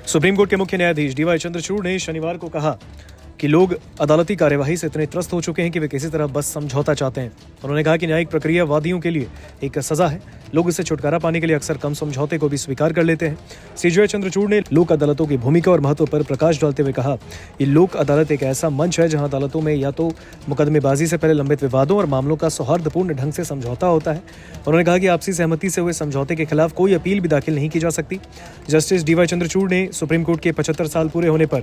Supreme court के मुख्य न्यायाधीश डीवाई चंद्रचूड़ ने शनिवार को कहा कि लोग अदालती कार्यवाही से इतने त्रस्त हो चुके हैं कि वे किसी तरह बस समझौता चाहते हैं। उन्होंने कहा कि न्यायिक प्रक्रिया वादियों के लिए एक सजा है। लोग इससे छुटकारा पाने के लिए अक्सर कम समझौते को भी स्वीकार कर लेते हैं। सीजेआई चंद्रचूड़ ने लोक अदालतों की भूमिका और महत्व पर प्रकाश डालते हुए कहा कि लोक अदालत एक ऐसा मंच है जहां अदालतों में या तो मुकदमेबाजी से पहले लंबित विवादों और मामलों का सौहार्दपूर्ण ढंग से समझौता होता है। उन्होंने कहा कि आपसी सहमति से हुए समझौते के खिलाफ कोई अपील भी दाखिल नहीं की जा सकती। जस्टिस डीवाई चंद्रचूड़ ने सुप्रीम कोर्ट के 75 साल पूरे होने पर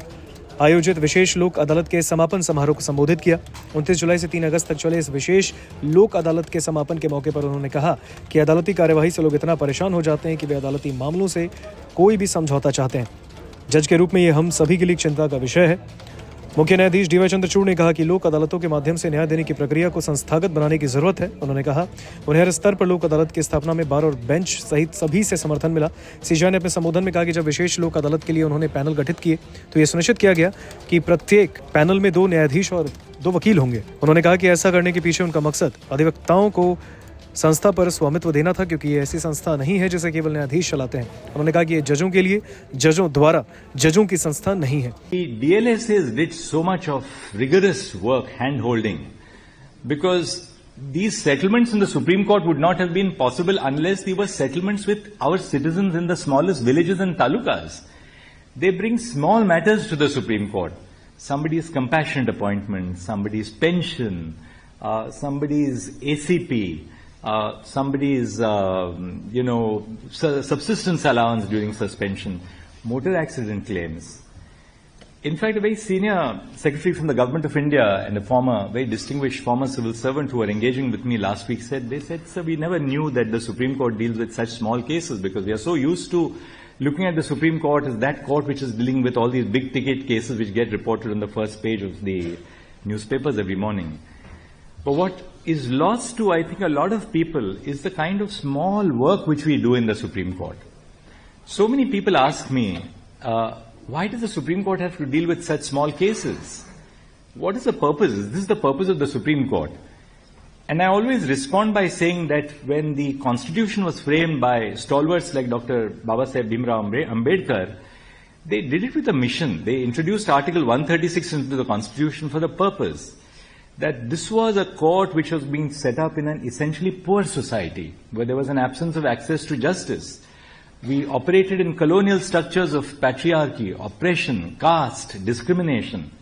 आयोजित विशेष लोक अदालत के समापन समारोह को संबोधित किया। 29 जुलाई से 3 अगस्त तक चले इस विशेष लोक अदालत के समापन के मौके पर उन्होंने कहा कि अदालती कार्यवाही से लोग इतना परेशान हो जाते हैं कि वे अदालती मामलों से कोई भी समझौता चाहते हैं। जज के रूप में यह हम सभी के लिए चिंता का विषय है। मुख्य न्यायाधीश डीवाई चंद्रचूड़ ने कहा कि लोक अदालतों के माध्यम से न्याय देने की प्रक्रिया को संस्थागत बनाने की जरूरत है। उन्होंने कहा उन्हें हर स्तर पर लोक अदालत की स्थापना में बार और बेंच सहित सभी से समर्थन मिला। सीजेआई ने अपने संबोधन में कहा कि जब विशेष लोक अदालत के लिए उन्होंने पैनल गठित किए तो यह सुनिश्चित किया गया कि प्रत्येक पैनल में 2 न्यायाधीश और 2 वकील होंगे। उन्होंने कहा कि ऐसा करने के पीछे उनका मकसद अधिवक्ताओं को संस्था पर स्वामित्व देना था, क्योंकि ये ऐसी संस्था नहीं है जिसे केवल न्यायाधीश चलाते हैं। उन्होंने कहा कि ये जजों के लिए जजों द्वारा जजों की संस्था नहीं है। DLSAs did so much of rigorous work, hand-holding, because these settlements in the Supreme Court would not have been possible unless they were settlements with our citizens in the smallest villages and talukas. They bring small matters to the Supreme Court. Somebody's compassionate appointment, somebody's pension, somebody's ACP, somebody's, subsistence allowance during suspension, motor accident claims. In fact, a very senior secretary from the Government of India and a very distinguished former civil servant who were engaging with me last week said, sir, we never knew that the Supreme Court deals with such small cases because we are so used to looking at the Supreme Court as that court which is dealing with all these big ticket cases which get reported on the first page of the newspapers every morning. But what is lost to, I think, a lot of people is the kind of small work which we do in the Supreme Court. So many people ask me, why does the Supreme Court have to deal with such small cases? What is the purpose? Is this the purpose of the Supreme Court? And I always respond by saying that when the Constitution was framed by stalwarts like Dr. Babasaheb Bhimrao Ambedkar, they did it with a mission. They introduced Article 136 into the Constitution for the purpose that this was a court which was being set up in an essentially poor society, where there was an absence of access to justice. We operated in colonial structures of patriarchy, oppression, caste, discrimination.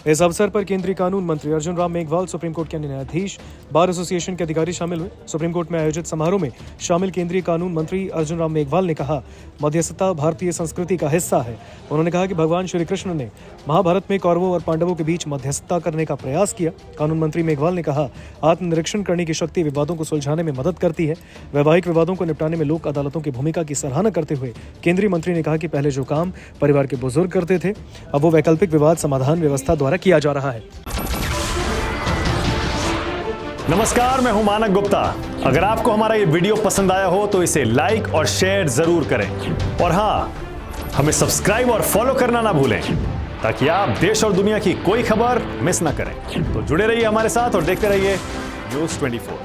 इस अवसर पर केंद्रीय कानून मंत्री Arjun Ram Meghwal, supreme court के न्यायाधीश, bar association के अधिकारी शामिल हुए। सुप्रीम कोर्ट में आयोजित समारोह में शामिल केंद्रीय कानून मंत्री अर्जुन राम मेघवाल ने कहा, मध्यस्थता भारतीय संस्कृति का हिस्सा है। उन्होंने कहा कि भगवान श्री कृष्ण ने महाभारत में कौरवों और पांडवों के बीच मध्यस्थता करने का प्रयास किया। कानून मंत्री मेघवाल ने कहा, आत्मनिरीक्षण करने की शक्ति विवादों को सुलझाने में मदद करती है। वैवाहिक विवादों को निपटाने में लोक अदालतों की भूमिका की सराहना करते हुए केंद्रीय मंत्री ने कहा कि पहले जो काम परिवार के बुजुर्ग करते थे, अब वो वैकल्पिक विवाद समाधान व्यवस्था द्वारा किया जा रहा है। नमस्कार, मैं हूं मानक गुप्ता। अगर आपको हमारा ये वीडियो पसंद आया हो तो इसे लाइक और शेयर जरूर करें, और हाँ, हमें सब्सक्राइब और फॉलो करना ना भूलें ताकि आप देश और दुनिया की कोई खबर मिस ना करें। तो जुड़े रहिए हमारे साथ और देखते रहिए न्यूज़ 24।